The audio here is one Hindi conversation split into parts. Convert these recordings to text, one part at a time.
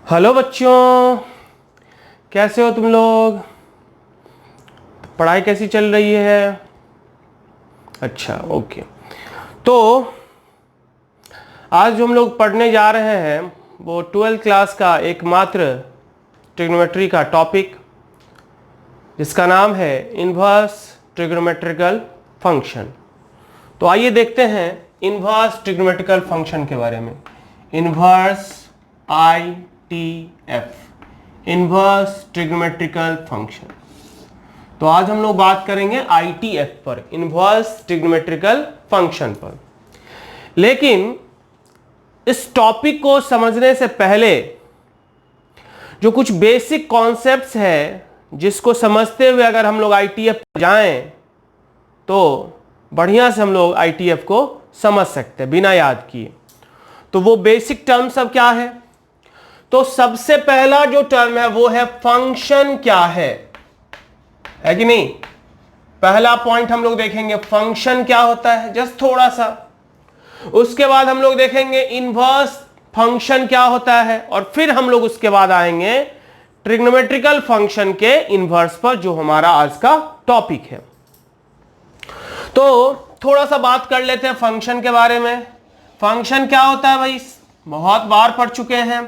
हेलो बच्चों, कैसे हो तुम लोग? पढ़ाई कैसी चल रही है? अच्छा, ओके। तो आज जो हम लोग पढ़ने जा रहे हैं वो 12th क्लास का एकमात्र ट्रिग्नोमेट्री का टॉपिक, जिसका नाम है इन्वर्स ट्रिग्नोमेट्रिकल फंक्शन। तो आइए देखते हैं इन्वर्स ट्रिग्नोमेट्रिकल फंक्शन के बारे में। Inverse ITF, inverse trigonometrical function. तो आज हम लोग बात करेंगे ITF पर, इन्वर्स ट्रिग्नोमेट्रिकल फंक्शन पर। लेकिन इस टॉपिक को समझने से पहले जो कुछ बेसिक कॉन्सेप्ट्स है, जिसको समझते हुए अगर हम लोग ITF पर जाएं तो बढ़िया से हम लोग ITF को समझ सकते हैं बिना याद किए। तो वो बेसिक टर्म सब क्या है? तो सबसे पहला जो टर्म है वो है फंक्शन क्या है कि नहीं? पहला पॉइंट हम लोग देखेंगे फंक्शन क्या होता है, जस्ट थोड़ा सा। उसके बाद हम लोग देखेंगे इन्वर्स फंक्शन क्या होता है, और फिर हम लोग उसके बाद आएंगे ट्रिग्नोमेट्रिकल फंक्शन के इन्वर्स पर, जो हमारा आज का टॉपिक है। तो थोड़ा सा बात कर लेते हैं फंक्शन के बारे में। फंक्शन क्या होता है भाई? बहुत बार पढ़ चुके हैं,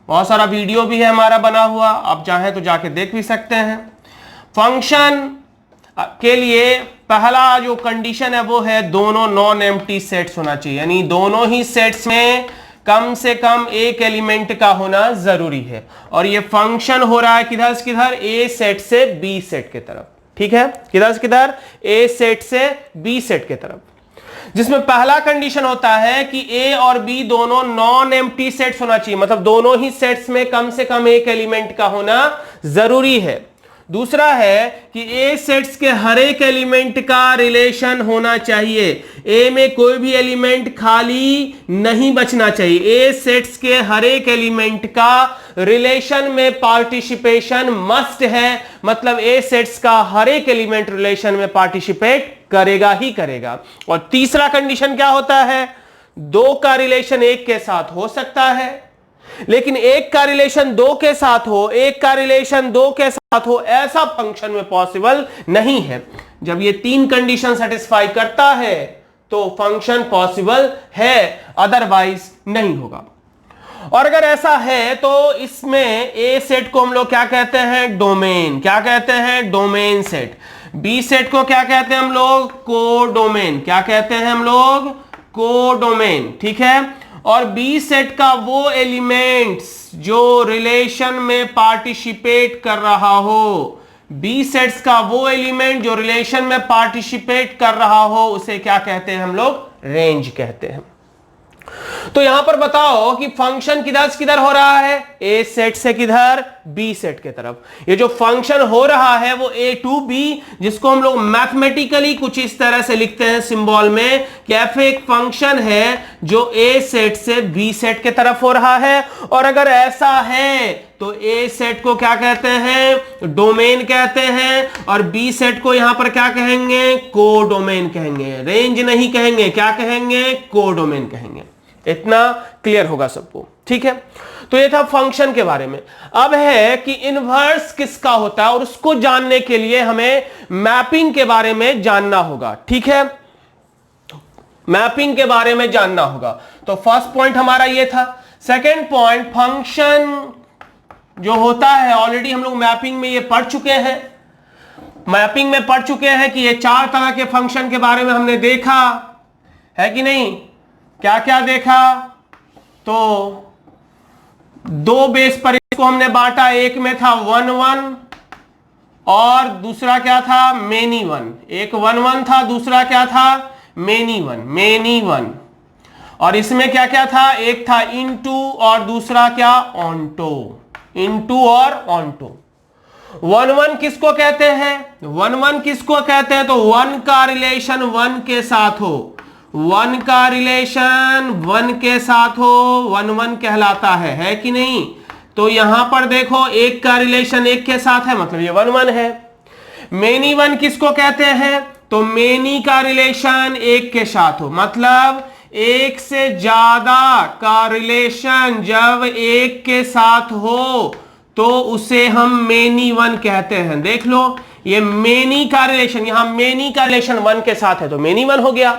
बहुत सारा वीडियो भी है हमारा बना हुआ, आप चाहें तो जाके देख भी सकते हैं। फंक्शन के लिए पहला जो कंडीशन है वो है दोनों नॉन एम्प्टी सेट्स होना चाहिए, यानी दोनों ही सेट्स में कम से कम एक एलिमेंट का होना जरूरी है। और ये फंक्शन हो रहा है किधर से किधर? ए सेट से बी सेट की तरफ। ठीक है, किधर से किधर? ए सेट से बी सेट की तरफ। जिसमें पहला कंडीशन होता है कि ए और बी दोनों नॉन एम्प्टी सेट्स होना चाहिए, मतलब दोनों ही सेट्स में कम से कम एक एलिमेंट का होना जरूरी है। दूसरा है कि ए सेट्स के हर एक एलिमेंट का रिलेशन होना चाहिए, ए में कोई भी एलिमेंट खाली नहीं बचना चाहिए। ए सेट्स के हर एक एलिमेंट का रिलेशन में पार्टिसिपेशन मस्ट है, मतलब ए सेट्स का हर एक एलिमेंट रिलेशन में पार्टिसिपेट करेगा ही करेगा। और तीसरा कंडीशन क्या होता है? दो का रिलेशन एक के साथ हो सकता है, लेकिन एक का रिलेशन दो के साथ हो, एक का रिलेशन दो के साथ हो, ऐसा फंक्शन में पॉसिबल नहीं है। जब ये तीन कंडीशन सेटिस्फाई करता है तो फंक्शन पॉसिबल है, अदरवाइज नहीं होगा। और अगर ऐसा है तो इसमें ए सेट को हम लोग क्या कहते हैं? डोमेन। क्या कहते हैं? Domain set. बी सेट को क्या कहते हैं हम लोग? कोडोमेन। क्या कहते हैं हम लोग? कोडोमेन। ठीक है। और बी सेट का वो एलिमेंट्स जो रिलेशन में पार्टिसिपेट कर रहा हो, बी सेट्स का वो एलिमेंट जो रिलेशन में पार्टिसिपेट कर रहा हो, उसे क्या कहते हैं हम लोग? रेंज कहते हैं। तो यहां पर बताओ कि फंक्शन किधर से किधर हो रहा है? ए सेट से किधर? बी सेट के तरफ। ये जो फंक्शन हो रहा है वो ए टू बी, जिसको हम लोग मैथमेटिकली कुछ इस तरह से लिखते हैं सिंबल में कि एफ एक फंक्शन है जो ए सेट से बी सेट के तरफ हो रहा है। और अगर ऐसा है तो ए सेट को क्या कहते हैं? डोमेन कहते हैं। और बी सेट को यहां पर क्या कहेंगे? कोडोमेन कहेंगे। रेंज नहीं कहेंगे, क्या कहेंगे? कोडोमेन कहेंगे। इतना क्लियर होगा सबको? ठीक है। तो ये था फंक्शन के बारे में। अब है कि इन्वर्स किसका होता है, और उसको जानने के लिए हमें मैपिंग के बारे में जानना होगा। ठीक है, मैपिंग के बारे में जानना होगा। तो फर्स्ट पॉइंट हमारा ये था। सेकंड पॉइंट, फंक्शन जो होता है, ऑलरेडी हम लोग मैपिंग में ये पढ़ चुके हैं। मैपिंग में पढ़ चुके हैं कि ये चार तरह के फंक्शन के बारे में हमने देखा है कि नहीं? क्या क्या देखा? तो दो बेस पर इसको हमने बांटा। एक में था 1 1 और दूसरा क्या था? Many one. एक 1 1 था, दूसरा क्या था? Many one. Many one. और इसमें क्या क्या था? एक था इनटू और दूसरा क्या? ऑनटो। इनटू और ऑनटो। 1 1 किसको कहते हैं? 1 1 किसको कहते हैं? तो 1 का रिलेशन 1 के साथ हो, 1 का रिलेशन 1 के साथ हो, 1 1 कहलाता है कि नहीं? तो यहां पर देखो एक का रिलेशन एक के साथ है, मतलब ये 1 1 है। मेनी वन किसको कहते हैं? तो मेनी का रिलेशन एक के साथ हो, मतलब एक से ज्यादा का रिलेशन जब एक के साथ हो तो उसे हम मेनी वन कहते हैं। देख लो, ये मेनी का रिलेशन, यहां मेनी का रिलेशन वन के साथ है तो मेनी वन हो गया।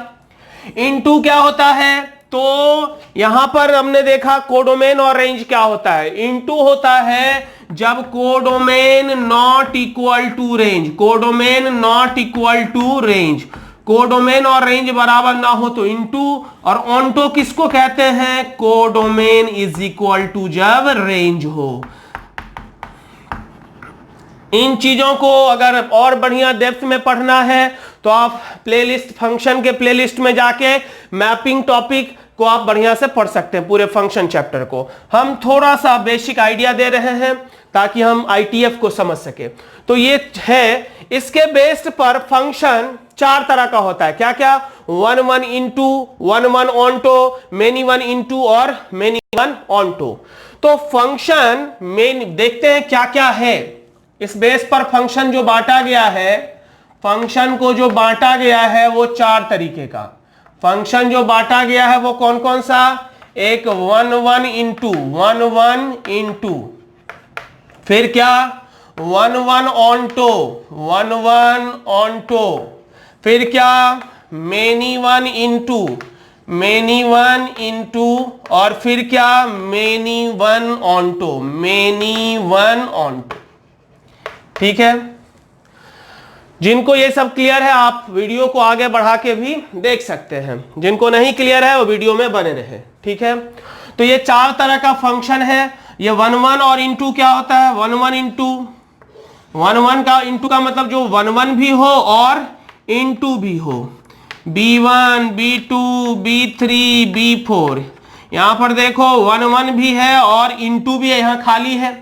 इनटू क्या होता है, तो यहां पर हमने देखा कोडोमेन और रेंज क्या होता है। इनटू होता है जब codomain not equal to range, codomain not equal to range, codomain और रेंज बराबर ना हो तो इनटू। और ऑन्टो किसको कहते हैं, कोडोमेन इज इक्वल टू जब रेंज हो। इन चीजों को अगर और बढ़िया डेप्थ में पढ़ना है तो आप प्लेलिस्ट, फंक्शन के प्लेलिस्ट में जाके मैपिंग टॉपिक को आप बढ़िया से पढ़ सकते हैं, पूरे फंक्शन चैप्टर को। हम थोड़ा सा बेसिक आइडिया दे रहे हैं ताकि हम आईटीएफ को समझ सके। तो ये है, इसके बेस्ड पर फंक्शन चार तरह का होता है। क्या क्या, one one into, one one onto, many one into और मेनी वन ऑन्टो। तो फंक्शन में देखते हैं क्या क्या है। इस बेस पर फंक्शन जो बांटा गया है, फंक्शन को जो बांटा गया है वो चार तरीके का फंक्शन जो बांटा गया है वो कौन कौन सा, एक one one into, one one into, फिर क्या one one onto, one one onto, फिर क्या many one into, many one into, और फिर क्या many one onto, many one onto. ठीक है, जिनको ये सब क्लियर है आप वीडियो को आगे बढ़ा के भी देख सकते हैं, जिनको नहीं क्लियर है वो वीडियो में बने रहे। ठीक है, तो ये चार तरह का फंक्शन है। ये वन वन और इंटू क्या होता है, one one into, one one का इंटू का मतलब जो वन वन भी हो और इंटू भी हो, B1, B2, B3, B4। यहां पर देखो वन वन भी है और इंटू भी है, यहां खाली है।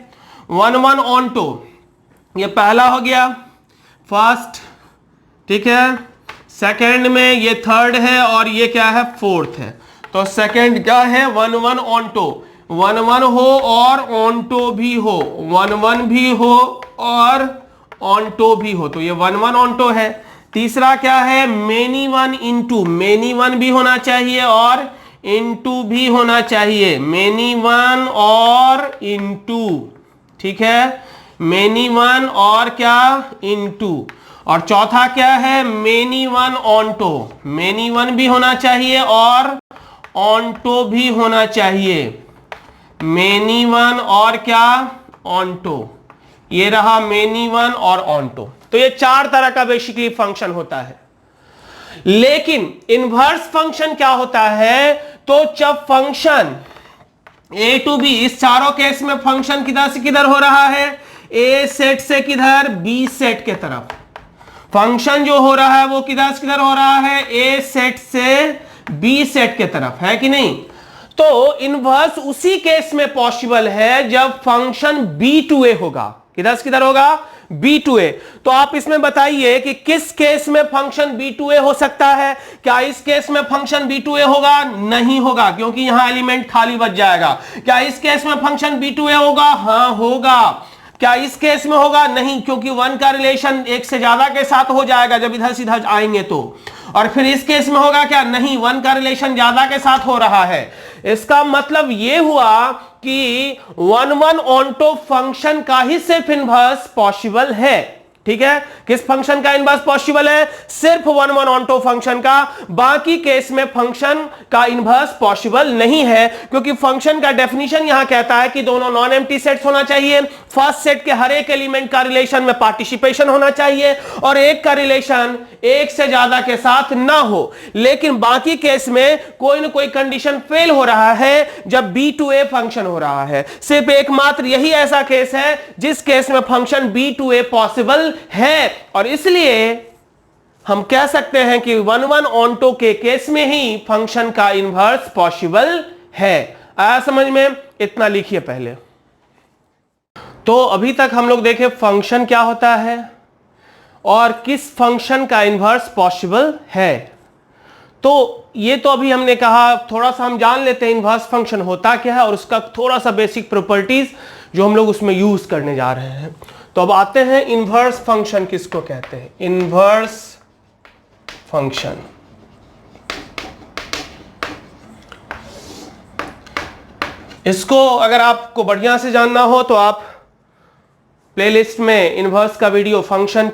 वन वन ऑन्टो, ये पहला हो गया, फर्स्ट। ठीक है, सेकंड में ये थर्ड है और ये क्या है, फोर्थ है। तो सेकंड क्या है, one one onto, one one हो और ऑन्टो भी हो, वन वन भी हो और ऑन्टो भी हो, तो ये वन वन ऑन्टो है। तीसरा क्या है, many one into, many one भी होना चाहिए और इंटू भी होना चाहिए, मेनी वन और इंटू। ठीक है, मेनी वन और क्या, इंटू। और चौथा क्या है, many one onto, many one भी होना चाहिए और ऑन्टो भी होना चाहिए, मेनी वन और क्या, ऑन्टो। ये रहा मेनी वन और ऑन्टो। तो ये चार तरह का बेसिकली फंक्शन होता है। लेकिन इनवर्स फंक्शन क्या होता है, तो जब फंक्शन ए टू बी, इस चारों केस में फंक्शन किधर से किधर हो रहा है, ए सेट से किधर, बी सेट के तरफ। फंक्शन जो हो रहा है वो किधर से किधर हो रहा है, ए सेट से बी सेट के तरफ, है कि नहीं। तो इनवर्स उसी केस में पॉसिबल है जब फंक्शन बी टू ए होगा। किधर से किधर होगा, बी टू ए। तो आप इसमें बताइए कि किस केस में फंक्शन बी टू ए हो सकता है। क्या इस केस में फंक्शन बी टू ए होगा, नहीं होगा, क्योंकि यहां एलिमेंट खाली बच जाएगा। क्या इस केस में फंक्शन बी टू ए होगा, हां होगा। क्या इस केस में होगा, नहीं, क्योंकि वन का रिलेशन एक से ज्यादा के साथ हो जाएगा जब इधर सीधा आएंगे तो। और फिर इस केस में होगा क्या, नहीं, वन का रिलेशन ज्यादा के साथ हो रहा है। इसका मतलब यह हुआ कि वन वन ऑन्टो फंक्शन का ही सिर्फ इनवर्स पॉसिबल है। ठीक है, किस फंक्शन का इनवर्स पॉसिबल है, सिर्फ वन वन ऑन्टो फंक्शन का। बाकी केस में फंक्शन का इनवर्स पॉसिबल नहीं है, क्योंकि फंक्शन का डेफिनेशन यहां कहता है कि दोनों नॉन एम्प्टी सेट्स होना चाहिए, फर्स्ट सेट के हर एक एलिमेंट का रिलेशन में पार्टिसिपेशन होना चाहिए और एक का रिलेशन एक से ज्यादा के साथ ना हो। लेकिन बाकी केस में कोई ना कोई कंडीशन फेल हो रहा है जब बी टू ए फंक्शन हो रहा है। सिर्फ एकमात्र यही ऐसा केस है जिस केस में function B to A possible है, और इसलिए हम कह सकते हैं कि वन वन ऑन्टो के केस में ही फंक्शन का इनवर्स पॉसिबल है। आया समझ में, इतना लिखिए पहले। तो अभी तक हम लोग देखे फंक्शन क्या होता है और किस फंक्शन का इनवर्स पॉसिबल है। तो ये तो अभी हमने कहा, थोड़ा सा हम जान लेते हैं इनवर्स फंक्शन होता क्या है और उसका थोड़ा सा बेसिक प्रॉपर्टीज जो हम लोग उसमें यूज करने जा रहे हैं। तो अब आते हैं इनवर्स फंक्शन किसको कहते हैं, इनवर्स फंक्शन। इसको अगर आपको बढ़िया से जानना हो तो आप प्लेलिस्ट में इनवर्स का वीडियो फंक्शन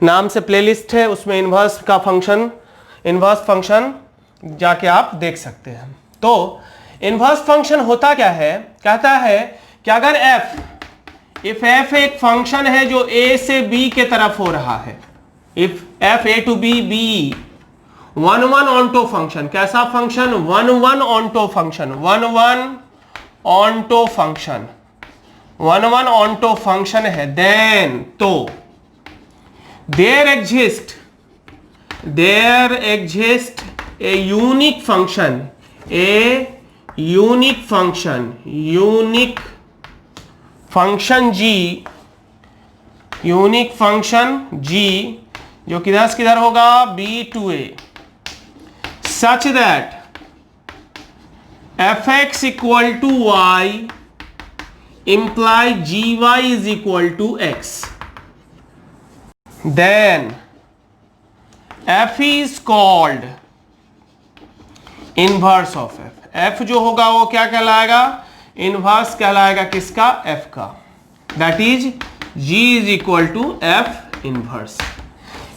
नाम से प्लेलिस्ट है, उसमें इनवर्स फंक्शन जाके आप देख सकते हैं। तो इनवर्स फंक्शन होता क्या है, कहता है कि अगर इफ f एक फंक्शन है जो a से b के तरफ हो रहा है, if f a to b 1 onto function, कैसा function, 1 onto function, 1 onto function है, देन तो there exist a unique function g जो किधर से किधर होगा, b to a, such that fx equal to y imply gy is equal to x, then f is called inverse of f। f जो होगा वो क्या कहलाएगा, इनवर्स कहलाएगा किसका, f का, that is g is equal to f inverse.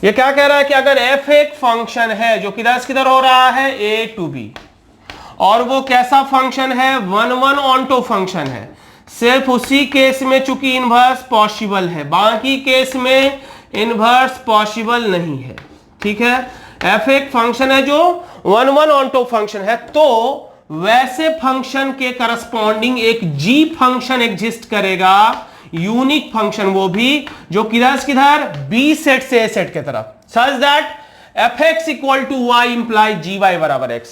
ये क्या कह रहा है कि अगर f एक फंक्शन है जो किधर से किधर हो रहा है, a to b, और वो कैसा फंक्शन है, 1 ऑन्टो फंक्शन है, सिर्फ उसी केस में चूंकि इनवर्स पॉसिबल है, बाकी केस में इनवर्स पॉसिबल नहीं है, ठीक है। f एक फंक्शन है जो 1 ऑन्टो फंक्शन है, तो वैसे फंक्शन के करस्पॉन्डिंग एक g फंक्शन एग्जिस्ट करेगा, यूनिक फंक्शन, वो भी जो किधर से किधर, b सेट से a सेट के तरफ, such that fx equal to y imply gy बराबर x।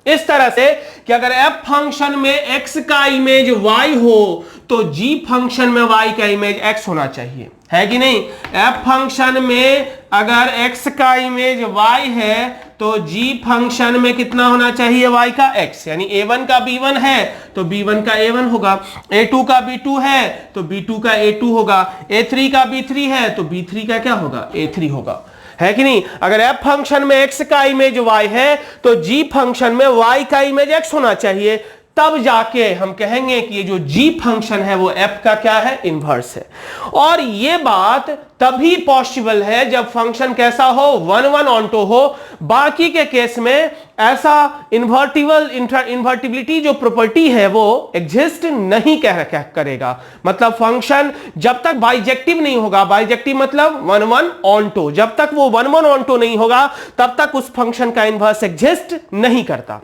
इस तरह से कि अगर f फंक्शन में x का इमेज y हो तो g फंक्शन में y का इमेज x होना चाहिए, है कि नहीं। f फंक्शन में अगर x का इमेज y है तो g फंक्शन में कितना होना चाहिए, y का x, यानी a1 का b1 है तो b1 का a1 होगा, a2 का b2 है तो b2 का a2 होगा, a3 का b3 है तो b3 का क्या होगा, a3 होगा, है कि नहीं। अगर f फंक्शन में x का इमेज y है तो g फंक्शन में y का इमेज x होना चाहिए, तब जाके हम कहेंगे कि ये जो g फंक्शन है वो f का क्या है, इनवर्स है। और ये बात तभी पॉसिबल है जब फंक्शन कैसा हो, 1 ऑन्टो हो, बाकी के केस में ऐसा इन्वर्टिबिलिटी जो प्रॉपर्टी है वो एग्जिस्ट नहीं करेगा। मतलब फंक्शन जब तक बाइजेक्टिव नहीं होगा, बाइजेक्टिव मतलब 1 ऑन्टो, जब तक वो 1 ऑन्टो नहीं होगा तब तक उस फंक्शन का इनवर्स एग्जिस्ट नहीं करता।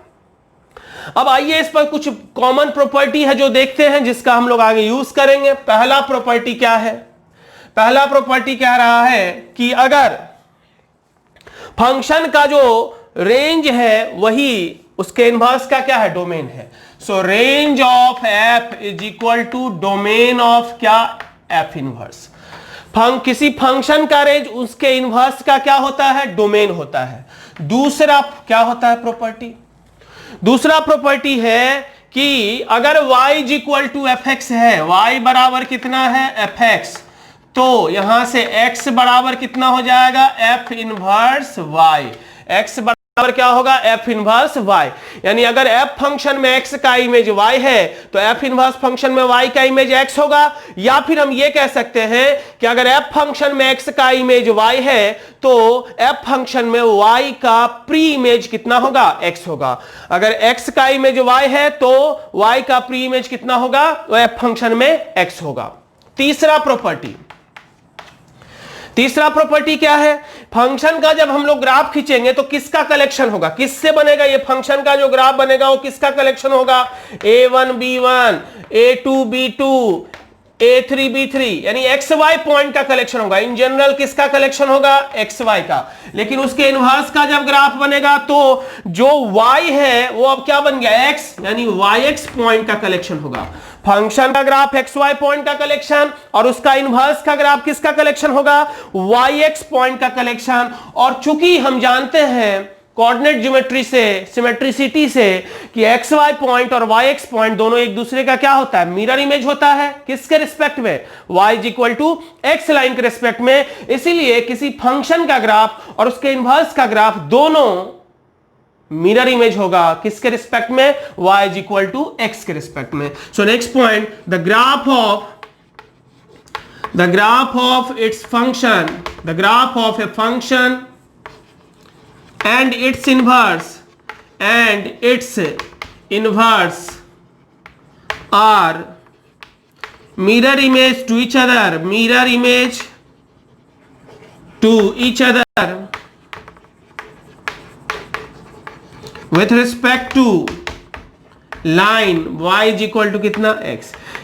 अब आइए इस पर कुछ कॉमन प्रॉपर्टी है जो देखते हैं, जिसका हम लोग आगे यूज करेंगे। पहला प्रॉपर्टी क्या है, पहला प्रॉपर्टी कह रहा है कि अगर फंक्शन का जो रेंज है वही उसके इनवर्स का क्या है, डोमेन है। So range of f is equal to domain of क्या, f इनवर्स। किसी फंक्शन का रेंज उसके इनवर्स का क्या होता है, डोमेन होता है। दूसरा क्या होता है प्रॉपर्टी, दूसरा प्रॉपर्टी है कि अगर y is equal to fx है, y बराबर कितना है, fx, तो यहां से x बराबर कितना हो जाएगा, f इनवर्स y। x बराबर क्या होगा, f इनवर्स y। यानी अगर f फंक्शन में x का इमेज y है तो f इनवर्स फंक्शन में y का इमेज x होगा। या फिर हम ये कह सकते हैं कि अगर f फंक्शन में x का इमेज y है तो f फंक्शन में y का प्री इमेज कितना होगा, x होगा। अगर x का इमेज y है तो y का प्री इमेज कितना होगा, वो f फंक्शन में x होगा। तीसरा प्रॉपर्टी क्या है, फंक्शन का जब हम लोग ग्राफ खींचेंगे तो किसका कलेक्शन होगा, किससे बनेगा ये फंक्शन का जो ग्राफ बनेगा वो किसका कलेक्शन होगा, a1 b1 a2 b2 a3 b3, यानी xy पॉइंट का कलेक्शन होगा। इन जनरल किसका कलेक्शन होगा, xy का। लेकिन उसके इनवर्स का जब ग्राफ बनेगा तो जो y है वो अब क्या बन गया, x, यानी yx पॉइंट का कलेक्शन होगा। फंक्शन का ग्राफ xy पॉइंट का कलेक्शन और उसका इनवर्स का ग्राफ किसका कलेक्शन होगा, yx पॉइंट का कलेक्शन। और चूंकि हम जानते हैं कोऑर्डिनेट ज्योमेट्री से, सिमेट्रिसिटी से, कि xy पॉइंट और yx पॉइंट दोनों एक दूसरे का क्या होता है, मिरर इमेज होता है। किसके रिस्पेक्ट में, y is equal to x line के रिस्पेक्ट में। इसीलिए किसी फंक्शन का ग्राफ और उसके इनवर्स का ग्राफ दोनों मिरर इमेज होगा किसके रिस्पेक्ट में, y is equal to x के रिस्पेक्ट में। So next point, the graph of its function, the graph of a function and its inverse are mirror image to each other with respect to line y is equal to कितना x।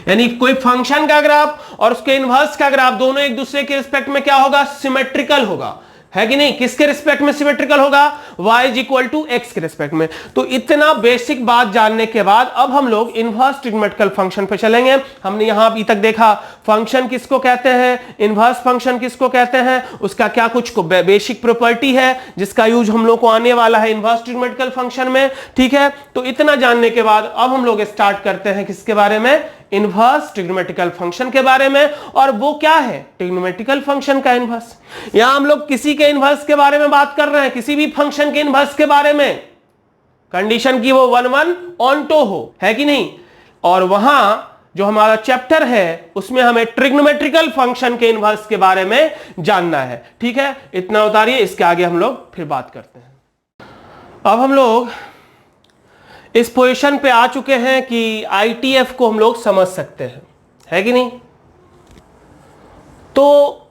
यानी कोई फंक्शन का ग्राफ और उसके इनवर्स का ग्राफ दोनों एक दूसरे के रिस्पेक्ट में क्या होगा, सिमेट्रिकल होगा, है कि नहीं। किसके रिस्पेक्ट में सिमेट्रिकल होगा, y is equal to x के रिस्पेक्ट में। तो इतना बेसिक बात जानने के बाद अब हम लोग इनवर्स ट्रिग्नोमेट्रिकल फंक्शन पे चलेंगे। हमने यहां अभी तक देखा फंक्शन किसको कहते हैं, इनवर्स फंक्शन किसको कहते हैं, उसका क्या कुछ बेसिक प्रॉपर्टी है जिसका यूज हम लोग को आने वाला है इनवर्स ट्रिग्नोमेट्रिकल फंक्शन में, ठीक है। तो इतना जानने के बाद अब हम लोग स्टार्ट करते हैं किसके बारे में, इनवर्स ट्रिग्नोमेट्रिकल फंक्शन के बारे में। और वो क्या है, ट्रिग्नोमेट्रिकल फंक्शन का इनवर्स। यहां हम लोग किसी के इनवर्स के बारे में बात कर रहे हैं, किसी भी फंक्शन के इनवर्स के बारे में, कंडीशन की वो 1-1 ऑन्टो हो, है कि नहीं। और वहां जो हमारा चैप्टर है उसमें हमें ट्रिग्नोमेट्रिकल फंक्शन के इनवर्स के बारे में जानना है, ठीक है। इतना उतारिए, इसके आगे हम लोग फिर बात करते हैं। अब हम लोग इस पोजीशन पे आ चुके हैं कि ITF को हम लोग समझ सकते हैं, है कि नहीं। तो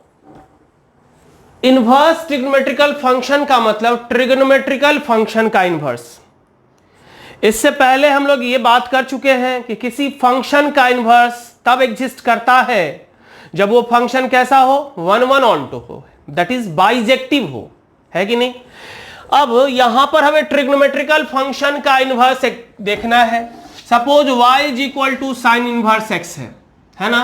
इनवर्स ट्रिग्नोमेट्रिकल फंक्शन का मतलब ट्रिग्नोमेट्रिकल फंक्शन का इनवर्स। इससे पहले हम लोग ये बात कर चुके हैं कि किसी फंक्शन का इनवर्स तब एग्जिस्ट करता है जब वो फंक्शन कैसा हो, 1-1 ऑन्टो हो, दैट इज बाइजेक्टिव हो, है कि नहीं। अब यहां पर हमें ट्रिग्नोमेट्रिकल फंक्शन का इनवर्स देखना है। Suppose y is equal to sine inverse x है ना।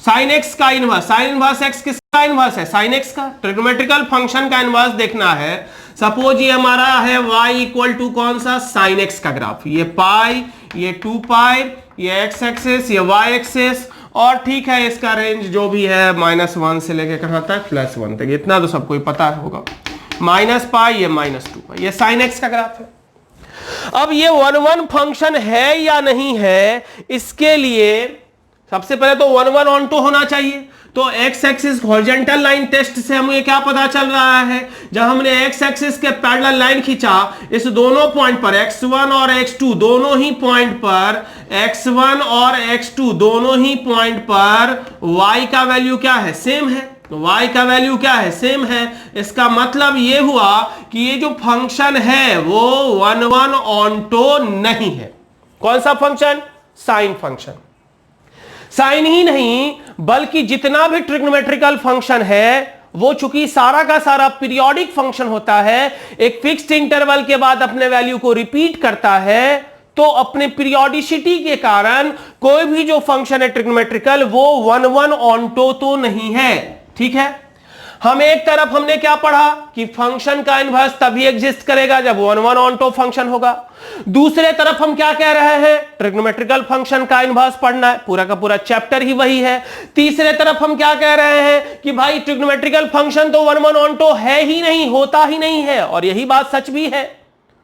साइन x का इनवर्स, साइन इनवर्स x किसका इनवर्स है, साइन x का। ट्रिग्नोमेट्रिकल फंक्शन का इनवर्स देखना है। सपोज ये हमारा है y इक्वल टू कौन सा, साइन x का ग्राफ, ये पाई, ये 2 पाई, ये x एक्सिस, ये y एक्सिस, और ठीक है इसका रेंज जो भी है -1 से लेके कहां तक, +1 तक। इतना तो सबको पता होगा, -π, ये -2π, ये साइन x का ग्राफ है। अब ये 1-1 फंक्शन है या नहीं है, इसके लिए सबसे पहले तो 1-1 ऑन्टो होना चाहिए। तो x axis horizontal line test से हमें क्या पता चल रहा है, जब हमने x एक्सिस के पैरेलल लाइन खींचा, इस दोनों पॉइंट पर x1 और x2 दोनों ही पॉइंट पर, x1 और x2 दोनों ही पॉइंट पर y का वैल्यू क्या है, सेम है। तो y का वैल्यू क्या है, सेम है। इसका मतलब ये हुआ कि ये जो फंक्शन है वो 1-1 ऑन्टो नहीं है। कौन सा फंक्शन, साइन फंक्शन। साइन ही नहीं बल्कि जितना भी ट्रिग्नोमेट्रिकल फंक्शन है वो चूंकि सारा का सारा पीरियोडिक फंक्शन होता है, एक फिक्स्ड इंटरवल के बाद अपने वैल्यू को रिपीट करता है, तो अपने पीरियोडिसिटी के कारण कोई भी जो फंक्शन है ट्रिग्नोमेट्रिकल वो 1-1 ऑन्टो तो नहीं है, ठीक है। हम एक तरफ हमने क्या पढ़ा कि फंक्शन का इनवर्स तभी एग्जिस्ट करेगा जब 1-1 ऑन्टो फंक्शन होगा। दूसरे तरफ हम क्या कह रहे हैं, ट्रिग्नोमेट्रिकल फंक्शन का इनवर्स पढ़ना है, पूरा का पूरा चैप्टर ही वही है। तीसरे तरफ हम क्या कह रहे हैं कि भाई ट्रिग्नोमेट्रिकल फंक्शन तो 1-1 ऑन्टो है ही नहीं, होता ही नहीं है, और यही बात सच भी है।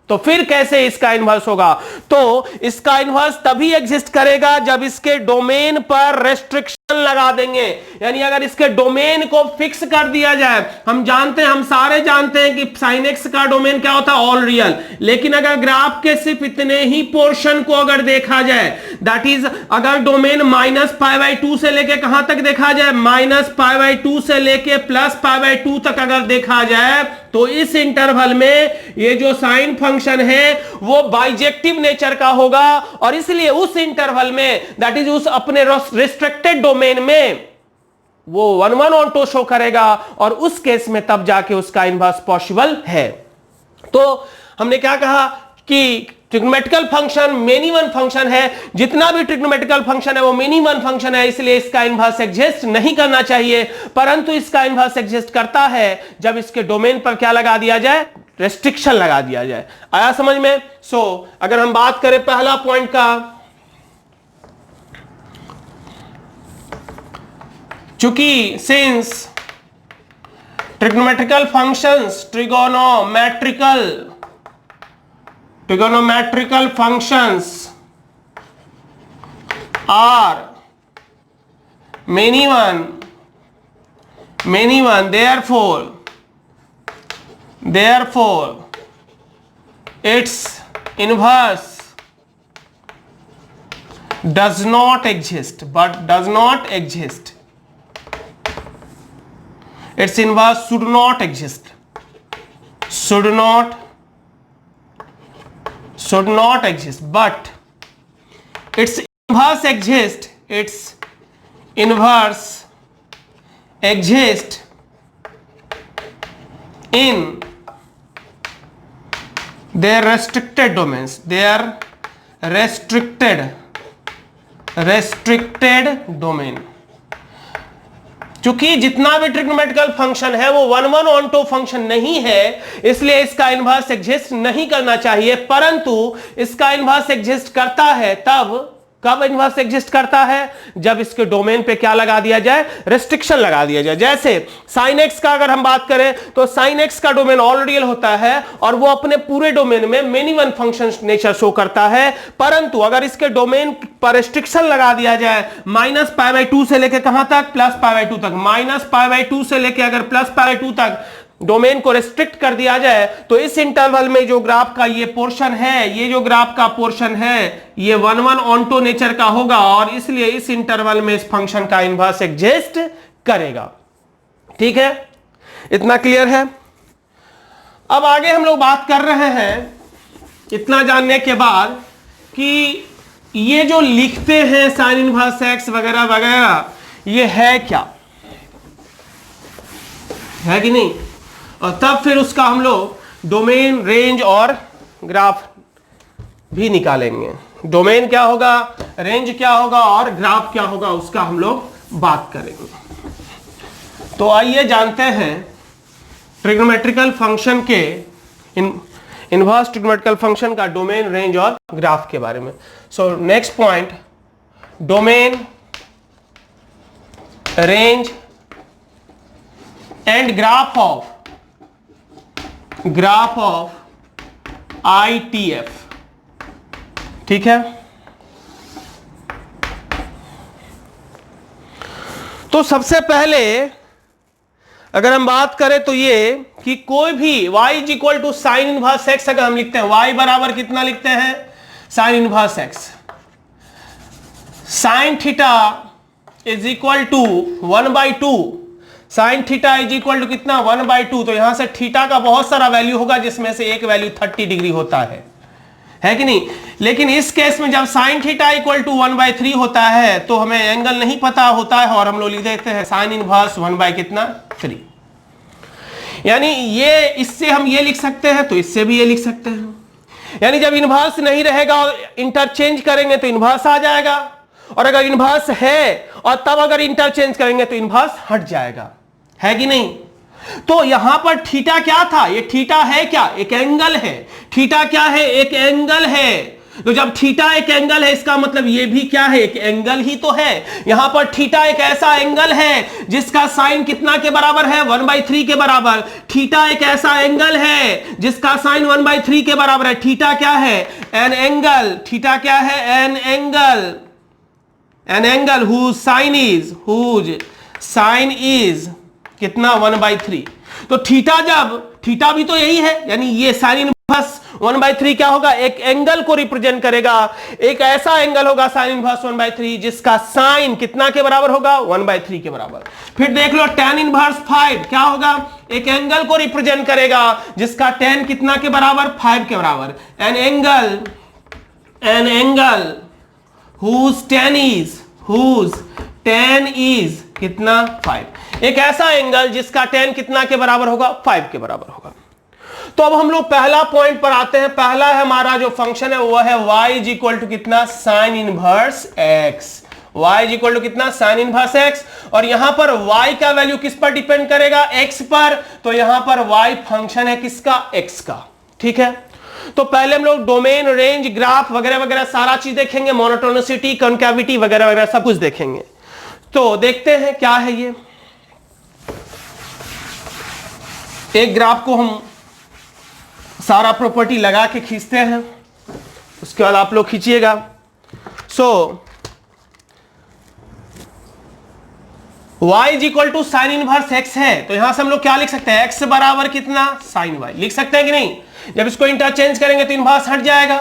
तो फिर कैसे इसका इनवर्स होगा, तो इसका इनवर्स तभी एग्जिस्ट करेगा जब इसके डोमेन पर रेस्ट्रिक्शन लगा देंगे। यानी अगर इसके डोमेन को फिक्स कर दिया जाए, हम जानते हैं, हम सारे जानते हैं कि साइन एक्स का डोमेन क्या होता है, ऑल रियल। लेकिन अगर ग्राफ के सिर्फ इतने ही पोर्शन को अगर देखा जाए, दैट इज अगर डोमेन -π/2 से लेके कहां तक देखा जाए, -π/2 से लेके +π/2 तक अगर देखा जाए, तो इस इंटरवल में ये जो साइन फंक्शन है वो बाइजेक्टिव नेचर का होगा, और इसलिए उस इंटरवल में, दैट इज उस अपने रिस्ट्रिक्टेड डोमेन में, वो 1-1 ऑन्टो शो करेगा, और उस केस में तब जाके उसका इनवर्स पॉसिबल है। तो हमने क्या कहा कि trigonometrical function many one function है, जितना भी ट्रिग्नोमेट्रिकल फंक्शन है वो मेनी वन फंक्शन है, इसलिए इसका इनवर्स एग्जिस्ट नहीं करना चाहिए। परंतु इसका इनवर्स एग्जिस्ट करता है जब इसके डोमेन पर क्या लगा दिया जाए, रेस्ट्रिक्शन लगा दिया जाए। आया समझ में। अगर हम बात करें पहला पॉइंट का, चूंकि since trigonometrical functions, trigonometrical trigonometrical functions are many one, therefore its inverse does not exist, its inverse should not exist, but its inverse exists in their restricted domains, restricted domain। चूंकि जितना भी ट्रिग्नोमेट्रिकल फंक्शन है वो 1 ऑन टू फंक्शन नहीं है, इसलिए इसका इन्वर्स एग्जिस्ट नहीं करना चाहिए, परंतु इसका इन्वर्स एग्जिस्ट करता है तब, कब इन्वर्स एग्जिस्ट करता है, जब इसके डोमेन पे क्या लगा दिया जाए, रेस्ट्रिक्शन लगा दिया जाए। जैसे sin x का अगर हम बात करें तो sin x का डोमेन ऑल रियल होता है और वो अपने पूरे डोमेन में many one function nature show करता है, परंतु अगर इसके डोमेन पर रेस्ट्रिक्शन लगा दिया जाए -π/2 से लेकर कहां तक, +π/2 तक, -π/2 से लेकर अगर +π/2 तक डोमेन को रेस्ट्रिक्ट कर दिया जाए, तो इस इंटरवल में जो ग्राफ का ये पोर्शन है, ये जो ग्राफ का पोर्शन है, ये 1 ऑन टू नेचर का होगा और इसलिए इस इंटरवल में इस फंक्शन का इन्वर्स एग्जिस्ट करेगा। ठीक है, इतना क्लियर है। अब आगे हम लोग बात कर रहे हैं, इतना जानने के बाद कि ये जो लिखते हैं साइन इनवर्स एक्स वगैरह वगैरह, ये है क्या, है कि नहीं, और तब फिर उसका हम लोग डोमेन, रेंज और ग्राफ भी निकालेंगे। डोमेन क्या होगा, रेंज क्या होगा और ग्राफ क्या होगा, उसका हम लोग बात करेंगे। तो आइए जानते हैं ट्रिग्नोमेट्रिकल फंक्शन के, इनवर्स ट्रिग्नोमेट्रिकल फंक्शन का डोमेन, रेंज और ग्राफ के बारे में। So next point, domain, range and graph of ITF। ठीक है, तो सबसे पहले अगर हम बात करें तो ये कि कोई भी y is equal to sine inverse x, अगर हम लिखते हैं y बराबर कितना लिखते हैं, sine inverse x, sine theta is equal to 1/2, sine theta is equal to कितना, 1/2। तो यहां से थीटा का बहुत सारा वैल्यू होगा जिसमें से एक वैल्यू 30 डिग्री होता है कि नहीं। लेकिन इस केस में जब साइन थीटा इक्वल टू 1/3 होता है तो हमें एंगल नहीं पता होता है और हम लोग लिख देते हैं साइन इनवर्स 1/3। यानी ये, इससे हम ये लिख सकते हैं तो इससे भी ये लिख सकते हैं। यानी जब इनवर्स नहीं रहेगा और इंटरचेंज करेंगे तो इनवर्स आ जाएगा, और अगर इनवर्स है और तब अगर इंटरचेंज करेंगे तो इनवर्स हट जाएगा, है कि नहीं। तो यहां पर थीटा क्या था, ये थीटा है क्या, एक एंगल है। थीटा क्या है, एक एंगल है। तो जब थीटा एक एंगल है इसका मतलब ये भी क्या है, एक एंगल ही तो है। यहां पर थीटा एक ऐसा एंगल है जिसका साइन कितना के बराबर है, 1/3 के बराबर। थीटा एक ऐसा एंगल है जिसका साइन 1/3 के बराबर है। थीटा क्या है, एन एंगल। थीटा क्या है, an angle, an angle whose sine is कितना, 1/3। तो थीटा, जब थीटा भी तो यही है, यानी ये साइन इनवर्स 1/3 क्या होगा, एक एंगल को रिप्रेजेंट करेगा। एक ऐसा एंगल होगा साइन इनवर्स 1/3 जिसका साइन कितना के बराबर होगा, 1/3 के बराबर। फिर देख लो tan इनवर्स 5 क्या होगा, एक एंगल को रिप्रेजेंट करेगा जिसका tan कितना के बराबर, 5 के बराबर। An angle whose tan is कितना, 5। एक ऐसा एंगल जिसका tan कितना के बराबर होगा, 5 के बराबर होगा। तो अब हम लोग पहला पॉइंट पर आते हैं। पहला है हमारा जो फंक्शन है वो है y इज इक्वल टू कितना, sine inverse x। y is equal to कितना, साइन इनवर्स x। और यहां पर y का वैल्यू किस पर डिपेंड करेगा, x पर। तो यहां पर y फंक्शन है किसका, x का। ठीक है, तो पहले हम लोग डोमेन, रेंज, ग्राफ वगैरह वगैरह सारा चीज देखेंगे, मोनोटोनिसिटी, कॉन्केविटी वगैरह वगैरह सब कुछ देखेंगे। तो देखते हैं क्या है ये। एक ग्राफ को हम सारा प्रॉपर्टी लगा के खींचते हैं। उसके बाद आप लोग खींचिएगा। So y is equal to sine inverse x है, तो यहां से हम लोग क्या लिख सकते हैं, x बराबर कितना साइन y लिख सकते हैं कि नहीं। जब इसको इंटरचेंज करेंगे तो इनवर्स हट जाएगा।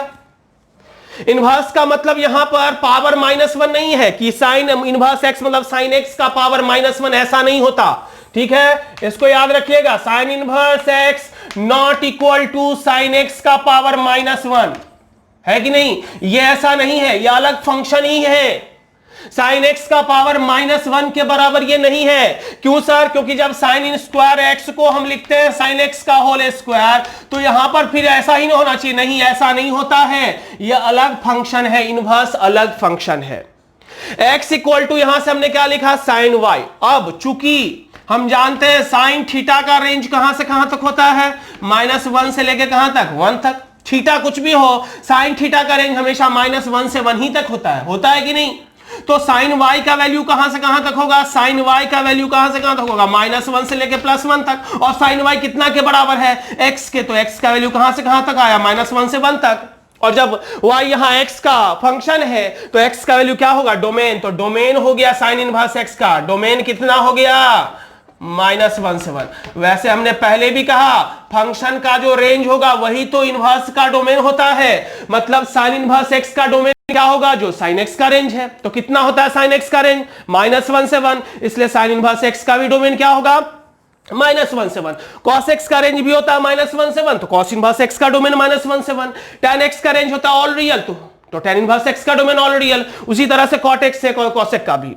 इनवर्स का मतलब यहां पर पावर -1 नहीं है कि साइन इनवर्स x मतलब साइन x का पावर -1, ऐसा नहीं होता। ठीक है, इसको याद रखिएगा, sine inverse x not equal to sine x का पावर -1 है कि नहीं। ये ऐसा नहीं है, ये अलग फंक्शन ही है। साइन x का पावर -1 के बराबर ये नहीं है। क्यों सर? क्योंकि जब साइन इन स्क्वायर x को हम लिखते हैं साइन x का होल स्क्वायर, तो यहां पर फिर ऐसा ही नहीं होना चाहिए। नहीं, ऐसा नहीं होता है, ये अलग फंक्शन है, इनवर्स अलग फंक्शन है। x इक्वल टू यहां से हमने क्या लिखा, साइन y। अब चूंकि हम जानते हैं साइन थीटा का रेंज कहां से कहां तक होता है, -1 से लेकर कहां तक, 1 तक। थीटा कुछ भी हो, साइन थीटा का रेंज हमेशा -1 से 1 ही तक होता है कि नहीं। तो साइन y का वैल्यू कहां से कहां तक होगा, साइन y का वैल्यू कहां से कहां तक होगा, -1 से लेके +1 तक। और साइन y कितना के बराबर है, x के, तो x का वैल्यू कहां से कहां तक आया, -1 से 1 तक। और जब y यहां x का फंक्शन है तो x का वैल्यू क्या होगा, डोमेन। तो डोमेन हो गया साइन इनवर्स x का, डोमेन कितना हो गया, -1 से 1। वैसे हमने पहले भी कहा फंक्शन का जो रेंज होगा वही तो इनवर्स का डोमेन होता है। मतलब साइन इनवर्स x का डोमेन क्या होगा, जो साइन x का रेंज है। तो कितना होता है साइन x का रेंज, -1 से 1, इसलिए साइन इनवर्स x का भी डोमेन क्या होगा, -1 से 1। कॉस x का रेंज भी होता है -1 से 1, तो कॉस इनवर्स x का डोमेन -1 से 1। tan x का रेंज होता है ऑल रियल, तो tan इनवर्स x का डोमेन ऑल रियल। उसी तरह से cot x से cosec का भी।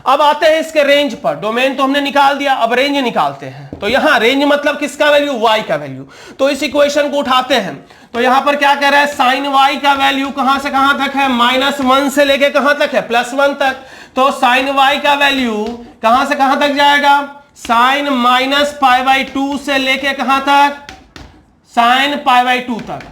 अब आते हैं इसके रेंज पर। डोमेन तो हमने निकाल दिया, अब रेंज निकालते हैं। तो यहां रेंज मतलब किसका वैल्यू, y का वैल्यू। तो इस इक्वेशन को उठाते हैं, तो यहां पर क्या कह रहा है, साइन y का वैल्यू कहां से कहां तक है, -1 से लेके कहां तक है, +1 तक। तो साइन y का वैल्यू कहां से कहां तक जाएगा, साइन -π/2 से लेके कहां तक, साइन π/2 तक।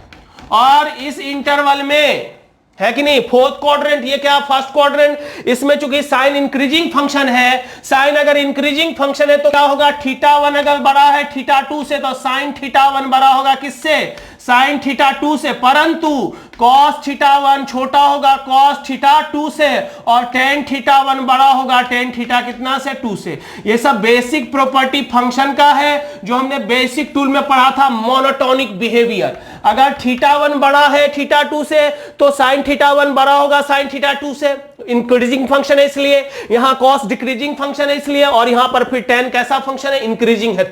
और इस इंटरवल में है कि नहीं, फोर्थ क्वाड्रेंट, ये क्या फर्स्ट क्वाड्रेंट। इसमें चूंकि साइन इंक्रीजिंग फंक्शन है, साइन अगर इंक्रीजिंग फंक्शन है तो क्या होगा, θ1 अगर बड़ा है θ2 से, तो साइन θ1 बड़ा होगा किससे, साइन θ2 से। परंतु cos θ1 छोटा होगा cos θ2 से, और tan θ1 बड़ा होगा tan θ कितना से, 2 से। ये सब बेसिक प्रॉपर्टी फंक्शन का है जो हमने बेसिक टूल में पढ़ा था, मोनोटोनिक बिहेवियर। अगर θ1 बड़ा है θ2 से तो sin θ1 बड़ा होगा sin θ2 से, इंक्रीजिंग फंक्शन है इसलिए। यहां cos डिक्रीजिंग फंक्शन है इसलिए, और यहां पर फिर tan कैसा फंक्शन है, इंक्रीजिंग है।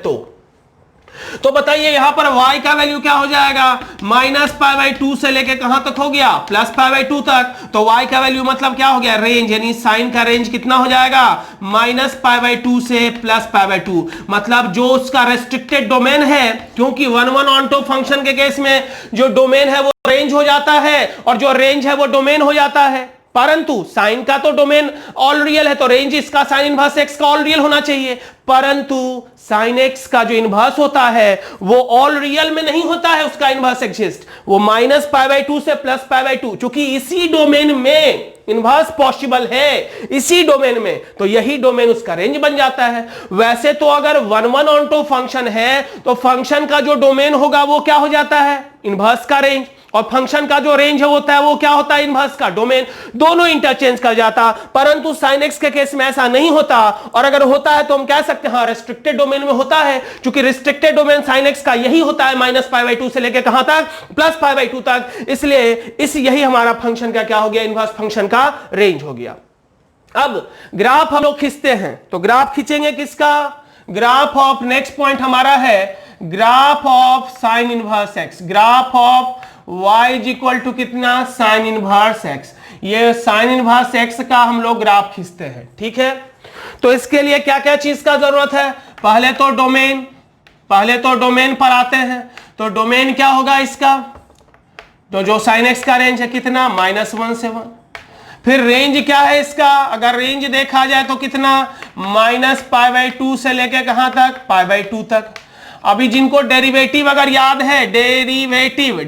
तो बताइए यहां पर y का वैल्यू क्या हो जाएगा, -π/2 से लेके कहां तक हो गया, +π/2 तक। तो y का वैल्यू मतलब क्या हो गया, रेंज, यानी साइन का रेंज कितना हो जाएगा, -π/2 से +π/2। मतलब जो उसका रेस्ट्रिक्टेड डोमेन है, क्योंकि 1 ऑन टू फंक्शन के केस में जो डोमेन है वो रेंज हो जाता है, और जो रेंज है वो डोमेन हो जाता है। परंतु साइन का तो डोमेन ऑल रियल है, तो रेंज इसका साइन इनवर्स x का ऑल रियल होना चाहिए। परंतु साइन x का जो इनवर्स होता है वो ऑल रियल में नहीं होता है, उसका इनवर्स एग्जिस्ट, वो -π/2 से +π/2। चूंकि इसी डोमेन में इनवर्स पॉसिबल है, इसी डोमेन में, तो यही डोमेन उसका रेंज बन जाता है। वैसे तो अगर 1 ऑन टू फंक्शन है तो फंक्शन का जो डोमेन होगा वो क्या हो जाता है, इनवर्स का रेंज, और फंक्शन का जो रेंज होता है वो क्या होता है, इनवर्स का डोमेन। दोनों इंटरचेंज कर जाता। परंतु sin x के केस में ऐसा नहीं होता, और अगर होता है तो हम कह सकते हैं हाँ रेस्ट्रिक्टेड डोमेन में होता है, क्योंकि रिस्ट्रिक्टेड डोमेन sin x का यही होता है, -π/2 से लेकर कहां तक, +π/2 तक। इसलिए यही हमारा फंक्शन का क्या हो गया, इनवर्स फंक्शन का रेंज हो गया। अब ग्राफ हम लोग खींचते हैं, तो ग्राफ खींचेंगे किसका, ग्राफ ऑफ, नेक्स्ट पॉइंट हमारा है graph of sine inverse x, graph of y is equal to कितना, साइन इनवर्स x। ये साइन इनवर्स x का हम लोग ग्राफ खींचते हैं, ठीक है। तो इसके लिए क्या क्या चीज का जरूरत है, पहले तो डोमेन पर आते हैं। तो डोमेन क्या होगा इसका, तो जो साइन x का रेंज है कितना, -1 से 1। फिर रेंज क्या है इसका, अगर रेंज देखा जाए तो कितना, -π/2 से लेके कहां तक, π/2 तक। अभी जिनको डेरिवेटिव अगर याद है, डेरिवेटिव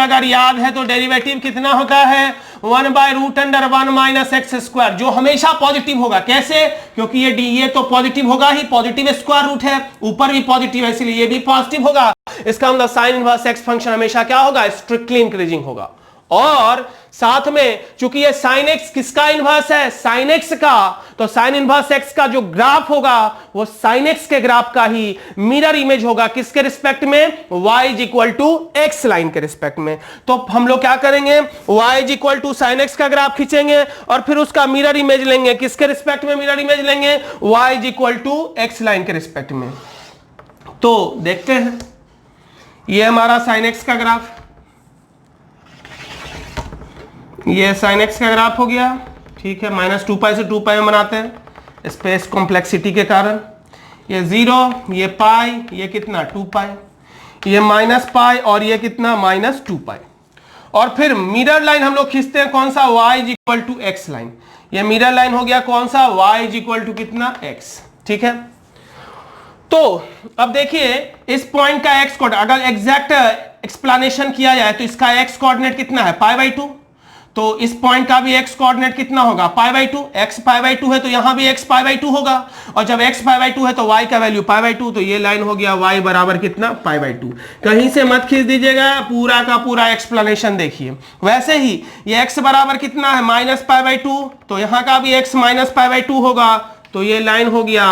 अगर याद है तो डेरिवेटिव कितना होता है, 1/√1 - x², जो हमेशा पॉजिटिव होगा। कैसे, क्योंकि ये तो पॉजिटिव होगा ही, पॉजिटिव स्क्वायर रूट है, ऊपर भी पॉजिटिव है इसलिए ये भी पॉजिटिव होगा। इसका मतलब साइन इनवर्स x फंक्शन हमेशा क्या होगा, स्ट्रिक्टली इंक्रीजिंग होगा। और साथ में चूंकि ये साइन एक्स किसका इनवर्स है, साइन एक्स का, तो साइन इनवर्स एक्स का जो ग्राफ होगा वो साइन एक्स के ग्राफ का ही मिरर इमेज होगा, किसके रिस्पेक्ट में, y is equal to x line के रिस्पेक्ट में। तो हम लोग क्या करेंगे, y is equal to sine x का ग्राफ खींचेंगे और फिर उसका मिरर इमेज लेंगे, किसके रिस्पेक्ट में मिरर इमेज लेंगे, y is equal to x line के रिस्पेक्ट में। तो देखते हैं, ये हमारा साइन एक्स का ग्राफ, ये साइन एक्स का ग्राफ हो गया, ठीक है। -2π से 2π में बनाते हैं स्पेस कॉम्प्लेक्सिटी के कारण। ये 0, ये पाई, ये कितना 2π, ये -π और ये कितना -2π। और फिर मिरर लाइन हम लोग खींचते हैं, कौन सा, y is equal to x line. ये मिरर लाइन हो गया कौन सा, y इज इक्वल टू कितना, x, ठीक है। तो अब देखिए इस पॉइंट का x कोऑर्डिनेट, अगर एग्जैक्ट एक्सप्लेनेशन किया जाए तो इसका x कोऑर्डिनेट कितना है, π/2। तो इस पॉइंट का भी x कोऑर्डिनेट कितना होगा, π/2। x π/2 है तो यहां भी x π/2 होगा, और जब x π/2 है तो y का वैल्यू π/2, तो ये लाइन हो गया y बराबर कितना, π/2। कहीं से मत खींच दीजिएगा, पूरा का पूरा एक्सप्लेनेशन देखिए। वैसे ही ये x बराबर कितना है, -π/2, तो यहां का भी x -π/2 होगा, तो ये लाइन हो गया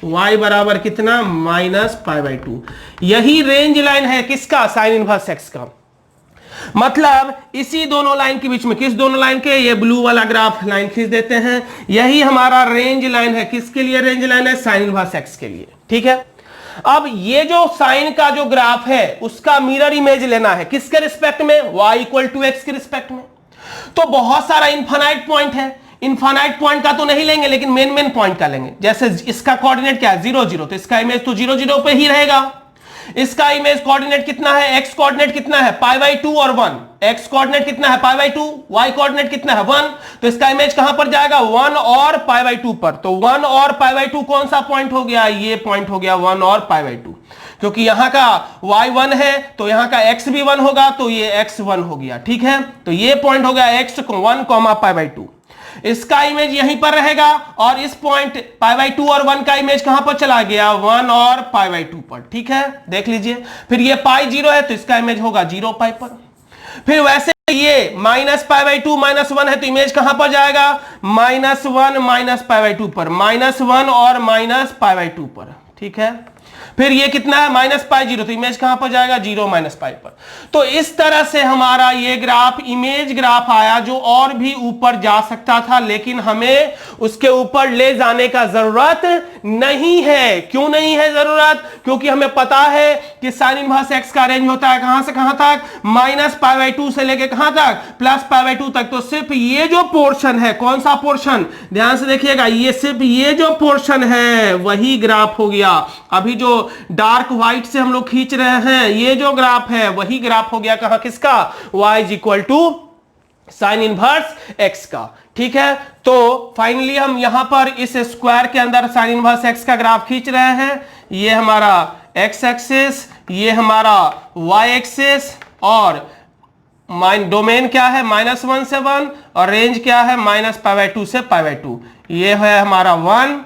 y बराबर कितना, -π/2। यही रेंज लाइन है किसका, साइन इनवर्स x का। मतलब इसी दोनों लाइन के बीच में, किस दोनों लाइन के, ये ब्लू वाला ग्राफ लाइन खींच देते हैं, यही हमारा रेंज लाइन है। किसके लिए रेंज लाइन है, साइन इनवर्स एक्स के लिए, ठीक है। अब ये जो साइन का जो ग्राफ है उसका मिरर इमेज लेना है, किसके रिस्पेक्ट में, y इक्वल टू एक्स के रिस्पेक्ट में। तो बहुत सारा इनफाइनाइट पॉइंट है, इनफाइनाइट पॉइंट का तो नहीं लेंगे लेकिन मेन पॉइंट का लेंगे। जैसे इसका कोऑर्डिनेट क्या है, 0 0, तो इसका इमेज तो 0 0 पे ही रहेगा। इसका इमेज कोऑर्डिनेट कितना है, एक्स कोऑर्डिनेट कितना है, π/2 और 1। एक्स कोऑर्डिनेट कितना है, π/2, y कोऑर्डिनेट कितना है, 1, तो इसका इमेज कहां पर जाएगा, 1 और π/2 पर। तो 1 और π/2 कौन सा पॉइंट हो गया, ये पॉइंट हो गया 1 और π/2, क्योंकि यहां का y 1 है तो यहां का x भी 1 होगा, तो ये x 1 हो गया, ठीक है। तो ये पॉइंट हो गया x 1, π/2। इसका इमेज यहीं पर रहेगा, और इस पॉइंट π/2 और 1 का इमेज कहां पर चला गया, 1 और π/2 पर, ठीक है। देख लीजिए, फिर ये π0 है तो इसका इमेज होगा 0π पर। फिर वैसे ये -π/2 -1 है तो इमेज कहां पर जाएगा, -1 π/2 पर, -1 और -π/2 पर, ठीक है। फिर ये कितना है, -π0, तो इमेज कहां पर जाएगा, 0 -π पर। तो इस तरह से हमारा ये ग्राफ इमेज ग्राफ आया, जो और भी ऊपर जा सकता था, लेकिन हमें उसके ऊपर ले जाने का जरूरत नहीं है। क्यों नहीं है जरूरत, क्योंकि हमें पता है कि साइन इनवर्स एक्स का रेंज होता है कहां से कहां तक, -π/2 से लेके कहां तक, +π/2 तक। तो सिर्फ ये जो पोर्शन है, कौन सा पोर्शन, ध्यान से देखिएगा, ये सिर्फ ये जो पोर्शन है वही ग्राफ हो गया। अभी जो डार्क व्हाइट से हम लोग खींच रहे हैं, ये जो ग्राफ है वही ग्राफ हो गया कहां, किसका, y is equal to sine inverse x का, ठीक है। तो फाइनली हम यहां पर इस स्क्वायर के अंदर साइन इनवर्स x का ग्राफ खींच रहे हैं। ये हमारा x एक्सिस, ये हमारा y एक्सिस, और डोमेन क्या है, -1 से 1, और रेंज क्या है, -π/2 से π/2। ये है हमारा 1,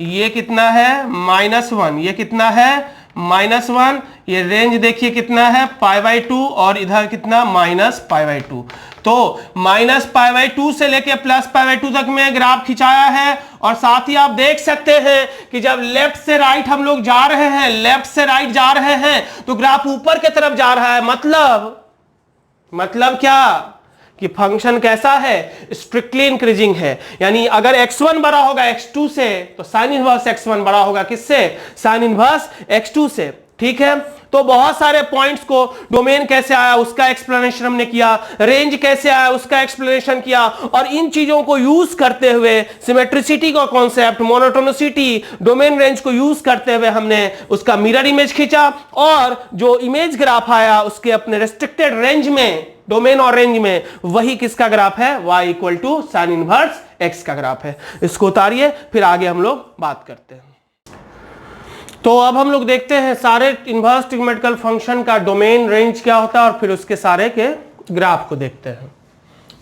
ये कितना है, -1, ये कितना है, -1, ये रेंज देखिए कितना है, π/2, और इधर कितना, -π/2। तो -π/2 से लेके +π/2 तक में ग्राफ खिंचाया है। और साथ ही आप देख सकते हैं कि जब लेफ्ट से राइट हम लोग जा रहे हैं, लेफ्ट से राइट जा रहे हैं, तो ग्राफ ऊपर की तरफ जा रहा है। मतलब क्या, कि फंक्शन कैसा है, स्ट्रिक्टली इंक्रीजिंग है। यानी अगर x1 बड़ा होगा x2 से, तो साइन इनवर्स x1 बड़ा होगा किससे, साइन इनवर्स x2 से, ठीक है। तो बहुत सारे पॉइंट्स को, डोमेन कैसे आया उसका एक्सप्लेनेशन हमने किया, रेंज कैसे आया उसका एक्सप्लेनेशन किया, और इन चीजों को यूज करते हुए सिमेट्रिसिटी का कॉन्सेप्ट, मोनोटोनिसिटी, डोमेन रेंज को यूज करते हुए हमने उसका मिरर इमेज खींचा, और जो इमेज ग्राफ आया उसके अपने रेस्ट्रिक्टेड रेंज में, डोमेन और रेंज में, वही किसका ग्राफ है, y equal to sine inverse x का ग्राफ है। इसको उतारिए, फिर आगे हम लोग बात करते हैं। तो अब हम लोग देखते हैं सारे इनवर्स ट्रिग्नोमेट्रिकल फंक्शन का डोमेन रेंज क्या होता है, और फिर उसके सारे के ग्राफ को देखते हैं।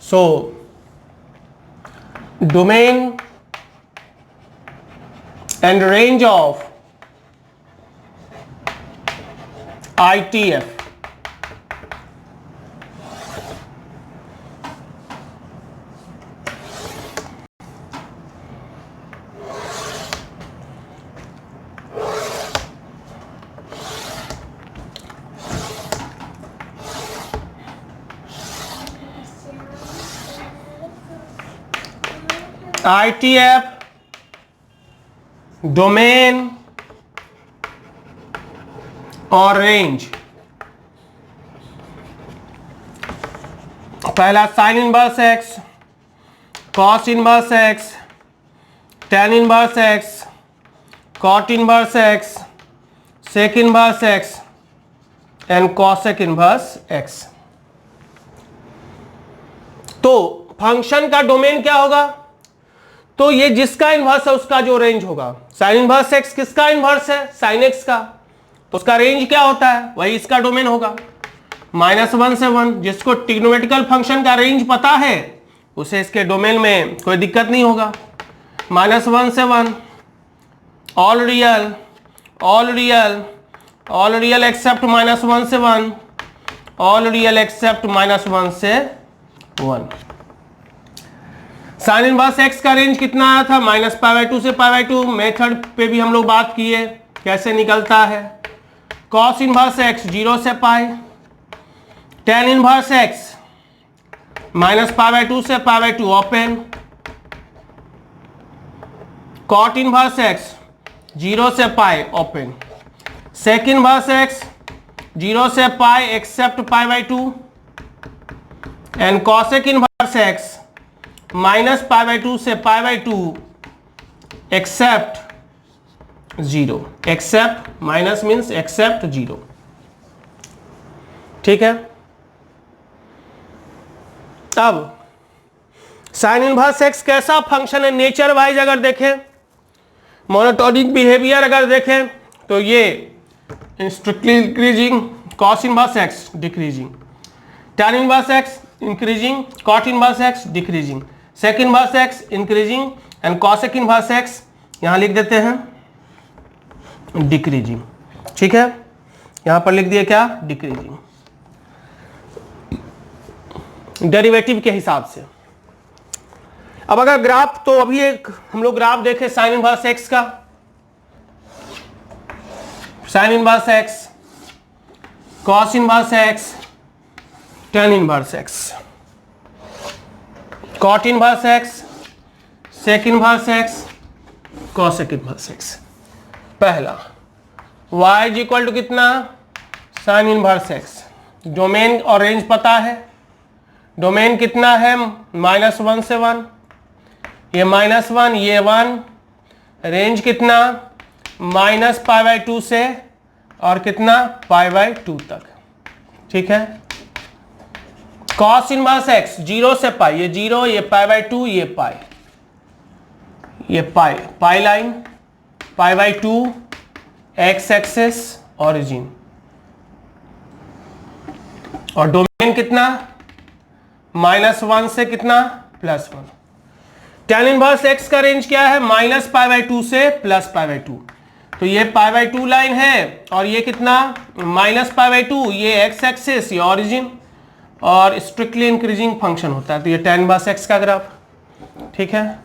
So domain and range of ITF ITF domain और रेंज। पहला sine inverse x, cos inverse x, tan inverse x, cot inverse x, sec inverse x and cosec inverse x. तो फंक्शन का डोमेन क्या होगा? तो ये जिसका इनवर्स है उसका जो रेंज होगा। साइन इनवर्स एक्स किसका इनवर्स है? साइन एक्स का। तो उसका रेंज क्या होता है? वही इसका डोमेन होगा। -1 से 1, जिसको ट्रिग्नोमेट्रिकल फंक्शन का रेंज पता है उसे इसके डोमेन में कोई दिक्कत नहीं होगा। -1 से 1, all real, all real, all real except -1 से 1, ऑल रियल एक्सेप्ट -1 से 1। साइन इनवर्स एक्स का रेंज कितना आया था? -π/2 से π/2। मेथड पे भी हम लोग बात किए कैसे निकलता है। कॉस इनवर्स एक्स 0 से पाई, टेन इनवर्स एक्स -π/2 से π/2 ओपन, कॉट इनवर्स एक्स 0 से pi open, sec inverse x 0 से pi except π/2 and cosec inverse x -π/2 से π/2 except 0। Except minus means except 0। ठीक है। अब साइन इनवर्स एक्स कैसा फंक्शन है नेचर वाइज अगर देखें, मोनोटोनिक बिहेवियर अगर देखें तो ये strictly increasing, cos inverse x decreasing, tan inverse x increasing, cot inverse x decreasing, sec inverse x increasing and cosec inverse x यहां लिख देते हैं डिक्रीजिंग। ठीक है, यहां पर लिख दिए क्या? डिक्रीजिंग, डेरिवेटिव के हिसाब से। अब अगर ग्राफ, तो अभी एक हम लोग ग्राफ देखें साइन इनवर्स एक्स का। Sine inverse x, cos inverse x, tan inverse x, cot inverse x, sec inverse x, cosec inverse x. पहला y इज इक्वल टू कितना? Sine inverse x. डोमेन और रेंज पता है। डोमेन कितना है? -1 से 1, ये -1, ये 1। रेंज कितना? -π/2 से और कितना? π/2 तक। ठीक है। कॉस इनवर्स एक्स 0 से पाई, ये 0, ये π/2, ये पाई, ये पाई, पाई लाइन, π/2 एक्स एक्सेस ऑरिजिन। और डोमेन कितना? -1 से कितना? +1। tan इनवर्स एक्स का रेंज क्या है? -π/2 से +π/2। तो ये π/2 लाइन है और ये कितना? -π/2, ये एक्स एक्सेस, ये ऑरिजिन और स्ट्रिक्टली इंक्रीजिंग फंक्शन होता है। तो ये tan इनवर्स एक्स का ग्राफ। ठीक है।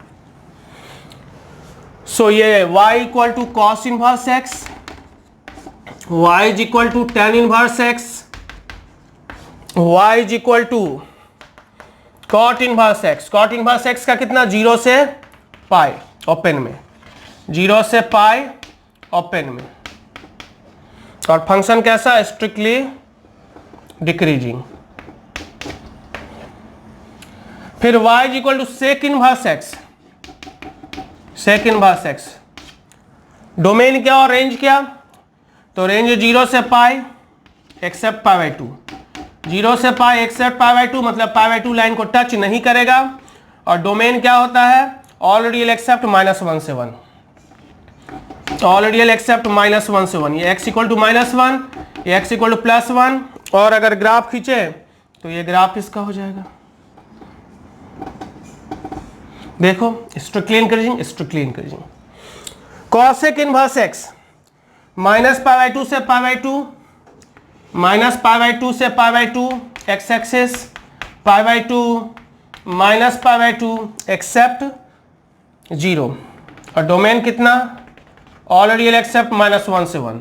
सो ये y equal to cos inverse x, y is equal to tan inverse x, y is equal to cot inverse x. Cot inverse x का कितना? 0 से पाई ओपन में, 0 से पाई ओपन में। और फंक्शन कैसा? Strictly decreasing. फिर y is equal to sec inverse x, sec inverse x. Domain क्या और रेंज क्या? तो रेंज 0 से पाई एक्सेप्ट π/2, 0 से पाई एक्सेप्ट π/2 मतलब π/2 लाइन को टच नहीं करेगा। और डोमेन क्या होता है? ऑल रियल एक्सेप्ट -1 से 1, ऑल रियल एक्सेप्ट -1 से 1। ये x इक्वल टू -1, ये x इक्वल टू +1। और अगर ग्राफ खींचे तो ये ग्राफ इसका हो जाएगा। देखो strictly increasing, strictly increasing. Cosec inverse x -π/2 से π/2, -π/2 से π/2 एक्स एक्सेस, π/2 -π/2 एक्सेप्ट 0। और डोमेन कितना? ऑल रियल एक्सेप्ट -1 से 1।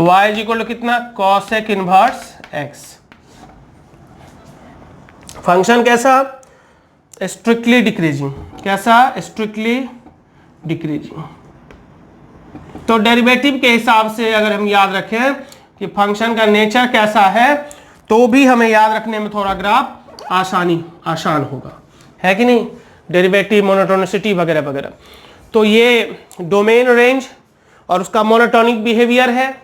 y इज इक्वल टू कितना? Cosec inverse x. फंक्शन कैसा? Strictly decreasing. कैसा? Strictly decreasing. तो डेरिवेटिव के हिसाब से अगर हम याद रखें कि फंक्शन का नेचर कैसा है, तो भी हमें याद रखने में थोड़ा ग्राफ आसान होगा, है कि नहीं? डेरिवेटिव, मोनोटोनिसिटी वगैरह वगैरह। तो ये डोमेन रेंज और उसका मोनोटोनिक बिहेवियर है,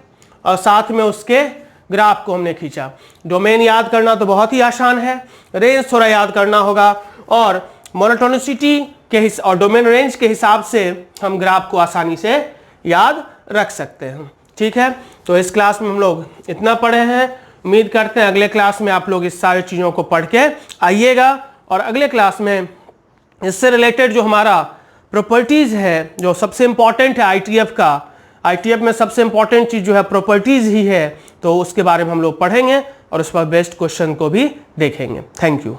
और साथ में उसके ग्राफ को हमने खींचा। डोमेन याद करना तो बहुत ही आसान है, रेंज थोड़ा याद करना होगा, और मोनोटोनिसिटी के और डोमेन रेंज के हिसाब से हम ग्राफ को आसानी से याद रख सकते हैं। ठीक है, तो इस क्लास में हम लोग इतना पढ़े हैं। उम्मीद करते हैं अगले क्लास में आप लोग इस सारी चीज़ों को पढ़ के आइएगा, और अगले क्लास में इससे रिलेटेड जो हमारा प्रॉपर्टीज़ है, जो सबसे इम्पॉर्टेंट है आईटीएफ का, आईटीएफ में सबसे इम्पॉर्टेंट चीज़ जो है प्रॉपर्टीज़ ही है, तो उसके बारे में हम लोग पढ़ेंगे और उस पर बेस्ड क्वेश्चन को भी देखेंगे। Thank you.